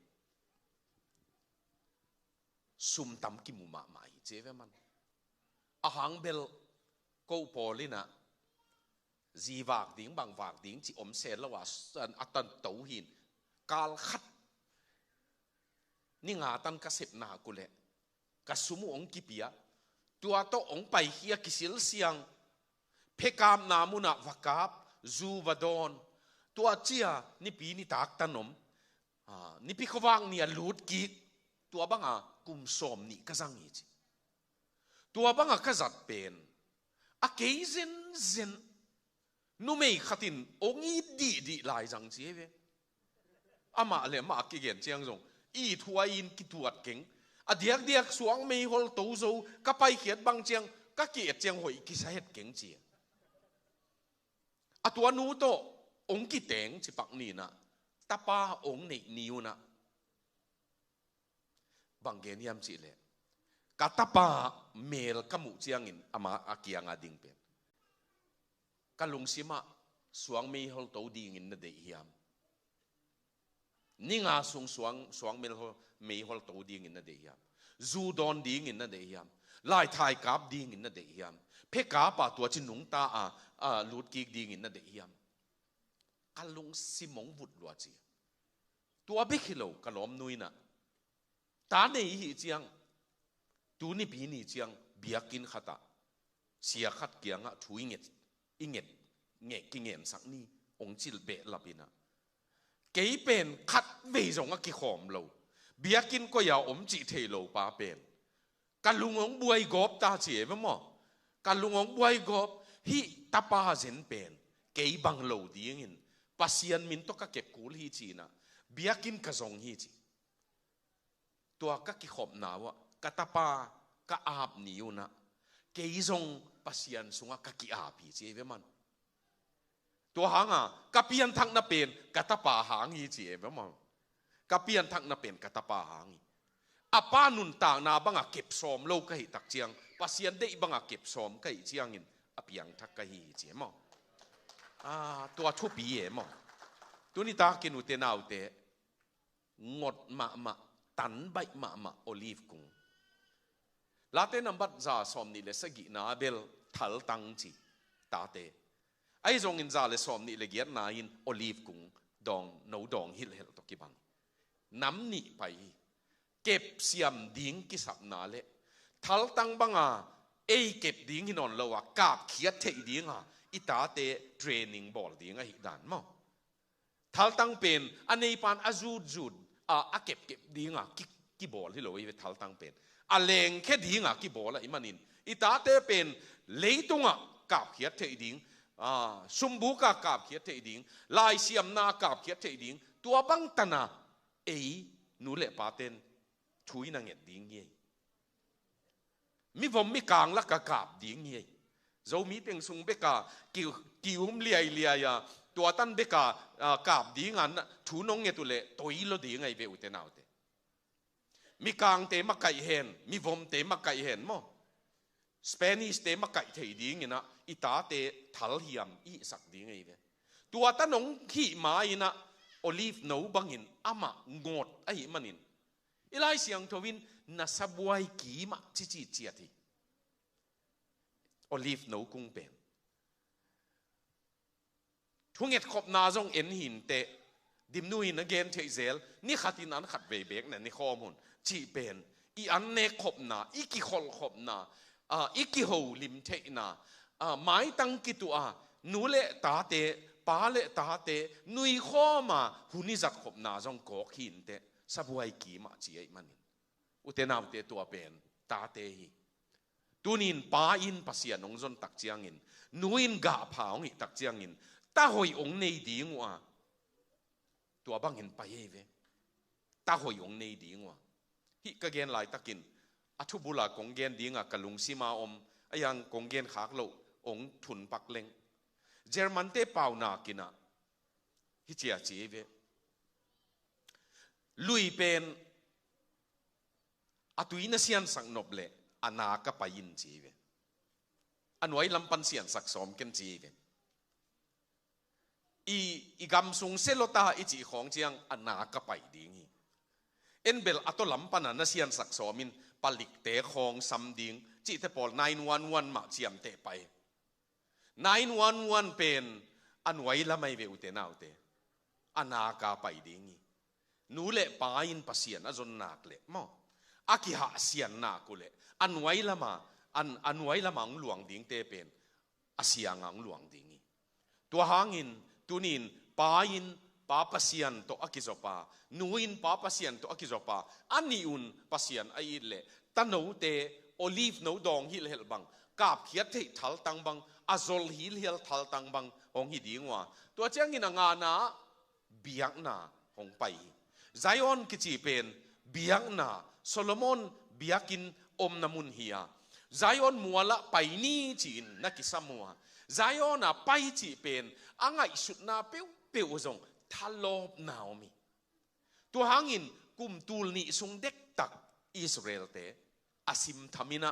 sum tam ki mu ma mai che ve man a hang bel ko polina zi vak ding bang vak ding chi om se la wa san atan to hin kal khat ni nga tan ka sep na ku le kasumu ong kipia tua to ong pai hia kisil siang phekam namuna vakap zu vadon tua chia ni pi ni tak tanom ni pi khowang ni alut ki tua banga kum som ni kazang ni chi tua banga kazat pen a keizin zen nu mei khatin ongi di lai jang chi ve ama le ma ki gen chiang jong i thuain ki tuat keng adiak diak suang mei hol to zo ka pai khiat bang chiang ka ki chiang hoi ki sa het keng chi atua nu to ong ki teng chi pak ni na tapa ong nei niu na bang gen yam chi le ka tapa mel ka mu chiang in ama akianga ding pe ka lung sima suang mei hol to ding in na de hiam ninga sung suang mei hol to ding in na de hiam zu don ding in na de hiam lai thai kap ding in na de hiam phe ka pa tua chin nung ta lut ki ding in na de hiam kalung simong vut lo chi tua be khilo kalom nui na ta nei hi chiang tu ni bi ni chiang biakin khata sia khat kianga thuinget inget nge kingen sak ni ong chil be lapina kei pen khat ve jong a ki khom lo biakin ko ya om chi thei lo pa pen kalungong buai gop ta che ve mo kalungong buai gop hi tapa zen pen kei bang lo ding in pasian min to ka kep kul hi chi na biakin ka zong hi chi tua ka ki khop na wa ka tapa ka ap ni una kei zong pasian sunga ka ki ap hi che ve manตัวหางกะเปียนทักน่ะเป็นกะตะป่าหางอีจีเอ๋บ่กะเปียนทักน่ะเป็นกะตะป่าหางอะป้านุนต่างนาบังเก็บซอมโลกะหิตักเจียงปะเซียนได้บังเก็บซอมกะหิเจียงอินอะเปียงทักกะหิจีมตัวทุปีเอ๋มตัวนี้ตากินอุเตนาวเตงดมะตันใบมะโอลีฟกุงลาเตนัมบัดซาซอมนี่เลสกินาเบลทัลตังจีตาเตไอ้จงอินซาเลสอมนี่เลเกียนนาอินโอลีฟกุงดองนูดองฮิลเฮลตกิบังน้ำนี่ไปเก็บเสียมดิ้งกิสับนาเลทัลตังบังเอเก็บดิ้งฮินอนเลวะกาบเขียดเทดิ้งอิตาเตเทรนนิ่งบอลดิ้งฮิดานมั้งทัลตังเป็นอันนี้ปานอาจูดเก็บดิ้งกิบอลที่เราไปทัลตังเป็นเลงแค่ดิ้งกิบอลละอิมันนินอิตาเตเป็นเลยตรงกาบเขียดเทดิ้งสมบูกากาบเขียดเทดิงลายเสียมนากาบเขียดเทดิงตัวบังตนานูเละปาเตนช่วยนางเอ็ดดิงเย่มีผมมีกลางละกากาบดิงเย่เรามีเพียงซุงเบกากิวมเลียตัวตันเบกากาบดิงันถูนงเงตุเละตัวอีโลดิงไงเวอุเตนาวเตมีกลางเตมักไก่เห็นมีผมเตมักไก่เห็นมั้งสเปนิสเตมักไก่เทดิงเนาะอิตาเตทัลเฮียมอีสักดิ้งไงเวตัวตั้นงขี่มาอินะ olive no bangin ama ngot ai manin ilai siang thowin na sabuai ki ma chi chi chiati olive no kung pen thunget khop na jong en hin te dim nuin again the zel ni khatin an khat ve bek na ni khomun chi pen i an ne khop na i ki khol khop na i ki ho lim the na mai tang ki tu nu le ta te pa le ta te nui kho ma huni zat khop na jong ko khin te sabuai ki ma chi ai manin utenaw te tua pen ta te hi tunin pa in pasian ong zon tak chiang in nuin ga phaung hi tak chiang in ta hoi ong nei ding wa tua bang in pa ye ve ta hoi ong nei ding wa hi ka gen lai takin athu bula kong gen dinga kalung sima om ayang kong gen khak lo ong thun pak leng German te pau na kina hi chia chi ve lui pen atuina sian sang noble anaka payin chi ve anwai lampan sian sak som ken chi ve i gam sung selota i chi khong chiang anaka pai ding hi enbel ato lampan na sian sak somin palik te khong sam ding chi te pol 911 ma chiam te pai 911 pen anwai lamai ve ute naute anaka pai ding hi nu le pain pasian azon nak le mo aki ha sian na kule anwai lama ang luang ding te pen asiang ang luang ding tua hangin tunin pain pa pasian to akizopa nuin pa pasian to akizopa ani un pasian ai le tano te olive no dong hil hel bang kap khiat thei thal tang bang azol hil hel thal tang bang ong hi dingwa tua changin anga na biak na hong pai Zion kichi pen biak na Solomon biakin om namun hiya Zion muala paini chin na kisamua Zion na pai chi pen angai sut na peu zong thalop naomi tu hangin kum tul ni sung dek tak Israel te asim thamina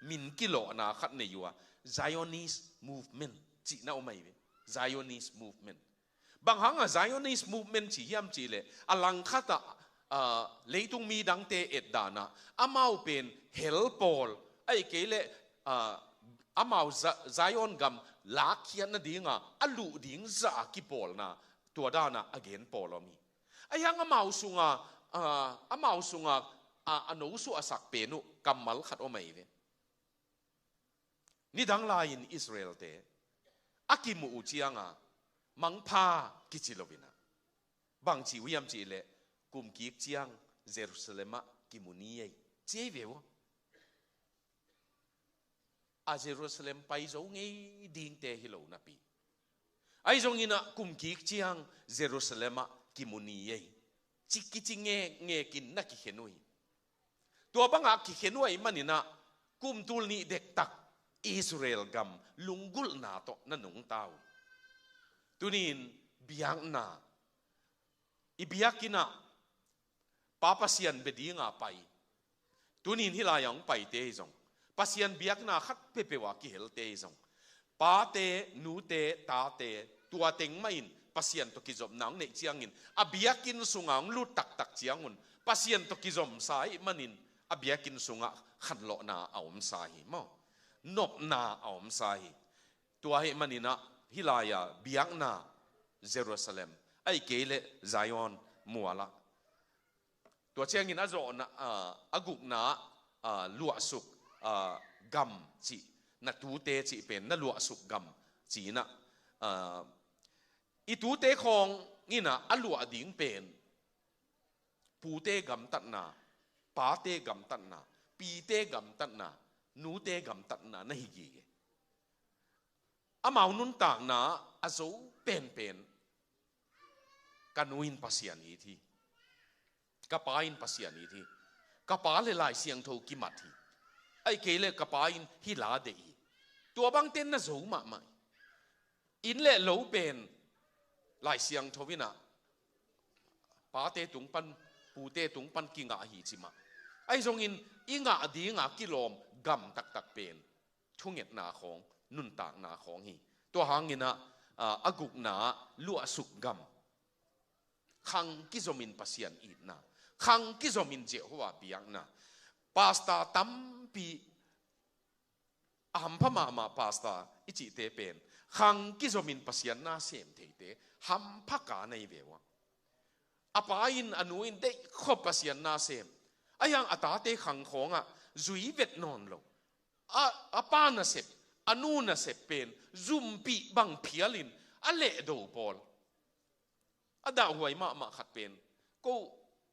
min kilo na khat ne yuwa Zionist movement chi na omai ve Zionist movement bang hanga Zionist movement chi yam chi le alang khata leitung mi dang te et dana amau pen hel pol ai kele amau Zion gam lakhian na dinga alu ding za ki pol na tua dana again polomi ayang amau sunga ano su asak penu kamal khat omai ve ni dang la in Israel te akimu uchianga mangpha kichilovina bang chi wiam chi le kum ki chiang Jerusalem kimuniye chevewo a Jerusalem pai zo ngei ding te hilo na pi ai zong ina kum ki chiang Jerusalem kimuniye chiki chinge nge kin na ki khenui tua banga ki khenui manina kum tul ni dek tak Israel gam lungul na to na nung tao tunin biang na ibiakina papasian bedinga pai tunin hilayang pai te zong pasian biak na khat pepewa ki hel te zong pa te nu te ta te tua teng main pasian to kizom nang ne chiangin abiakin sungang lu tak tak chiangun pasian to kizom sai manin abiakin sunga khanlo na awm sai mo nop na awm sai tua he manina hilaya biak na Jerusalem ai kele Zion muala tua chiangin azo na aguk na lua suk gam chi na tu te chi pen na lua suk gam chi na i tu te khong ngina alua ding pen pu te gam tat na pa te gam tat na pi te gam tat na nu te gam tat na na hi gi amau nun tak na azo pen kanuin pasian hi thi kapain pasian hi thi kapa le lai siang tho ki mat hi ai kele kapain hi la de hi tua bang ten na zo ma mai in le lo pen lai siang tho wina pa te tung pan pu te tung pan ki nga hi chi ma ai zong in inga di nga kilom gam tak tak pen thunget na khong nun tak na khong hi to hangina aguk na lua suk gam ขังกิจมินปัสยันอีนะขังกิจมินเจ้าว่าเปียงนะพาสต้าตั้มปีอัมพมาพาสต้าอิจิเตเป็นขังกิจมินปัสยันน่าเสียมเทเตหัมพักการในเววะอาปาอินอนุอินเดขบปัสยันน่าเสียมอายังอัตาเตขังของอ่ะจุยเวทนอนลงอาปาน่ะเสพอนุน่ะเสพเป็นซุมปีบังเพียลินอเละดูบอลอดาหวยมาขัดเป็น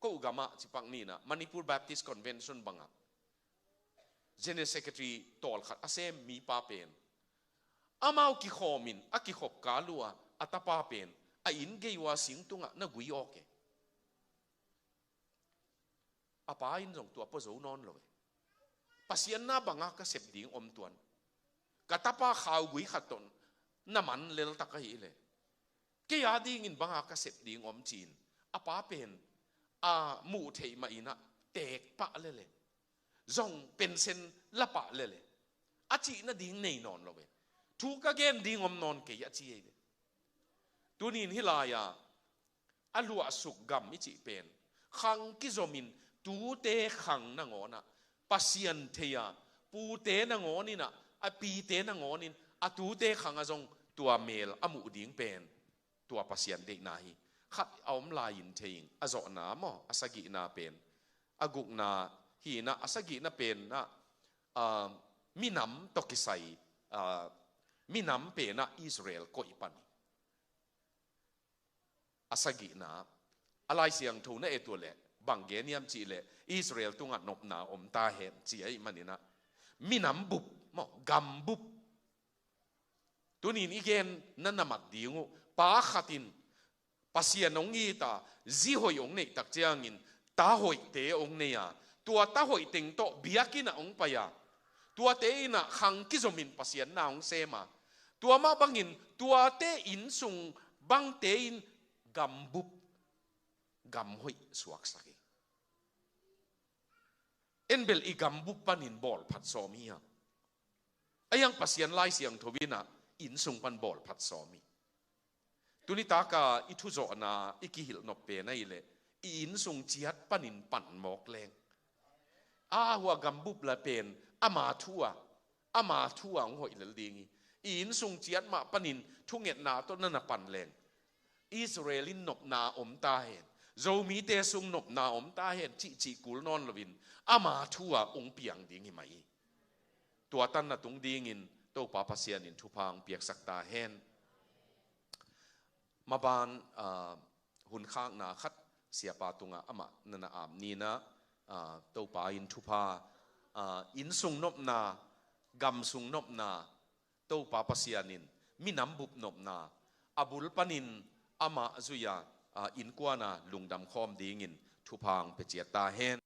กูกามะจิปังนี่นะมณิปูร์แบปติสต์คอนเวนชั่นบังอ่ะเจเนเซคเรตรีตอลขัดอาเซมมีป้าเป็นอามาอุกิขอมินอากิขบกาลัวอัตป้าเป็นอินเกยวาสิงตุงอ่ะนักวิโอเคอาป้าอินส่งตัวปะโจนอนเลยปัสยันน่าบังอ่ะก็เสพดิ่งอมตวนกตาป้าข่าววิขัดตนน้ำมันเลลตะกะฮีเลยเกียร์ดิ่งอินบังอากเสพดิ่งอมจีนอาป้าเป็นมูเทมาอินะเตกปะเลยจงเป็นเซนละปะเลยอาจีน่ะดิ่งในนอนเลยทุกข์เกนดิ่งอมนอนเกียร์จีเลยตัวนี้ฮิลายาอลัวสุกกรรมอิจิเป็นขังกิจมินตูเตขังนังอนะปัสยันเทียปูเตนังอนี่นะปีเตนังอนินตูเตขังจงตัวเมลอมุดิ่งเป็นตัวปัสยันเด็กนายขัดเอามลายินเทียงอจอนาหมออสกินาเป็นกุกนาฮีนะอสกินาเป็นนะมิน้ำตกิไซมิน้ำเป็นนะอิสราเอลก็อีปันอสกินาอะไรเสียงทูน่าตัวเล่บังเกนียมจีเล่อิสราเอลตุงอันนบนาอมตาเห็นจีไอมันนี่นะมิน้ำบุบหมอกัมบุบตัวนี้นี่เกนนั่นน่ะมักดีงูป้าขัดินปัสยานองอีตาจีหอยองเนี่ยตักเจียงินตาหอยเตะองเนี่ยตัวตาหอยเต็งโตเบียกินะองไปยาตัวเตะน่ะขังกิจมินปัสยานนาองเซมาตัวมาบังอินตัวเตะอินซุงบังเตอินกัมบุบกัมหอยสวักสักเอ็นเบลอีกัมบุบปันินบอลพัดซอมีอ่ะไอ้ยังปัสยานไล่เสียงทวินะอินซุงปันบอลพัดซอมีตุนิตากาอิทุโจนาอิกิหิลนบเปนัยเลอินซุงจีฮัดปันินปั่นหมอกแรงหัวกัมบุบละเป็นอามาทั่วของหอยละดีงี้อินซุงจีฮัดมาปันินทุ่งเงียนาต้นนั่นปั่นแรงอิสราเอลินนบนาอมตาเห็นโจมีเตซุงนบนาอมตาเห็นจีกุลนอนลวินอามาทั่วองเปียงดีงี้ไหมตัวตันน่ะตุงดีงินโตปาปัสยานินทุพังเปียกสักตาเห็นมาบานหุ่นข้างนาคัดเสียปาตุงอามานันอาบนีนะเต้าปาอินทุพาอินสุงนบนากำสุงนบนาเต้าปาปัสยานินมิน้ำบุบนบนาอบุลปนินอามาจุยาอินกวานาลุงดำคอมดีงินทุพังเปเจียตาเฮน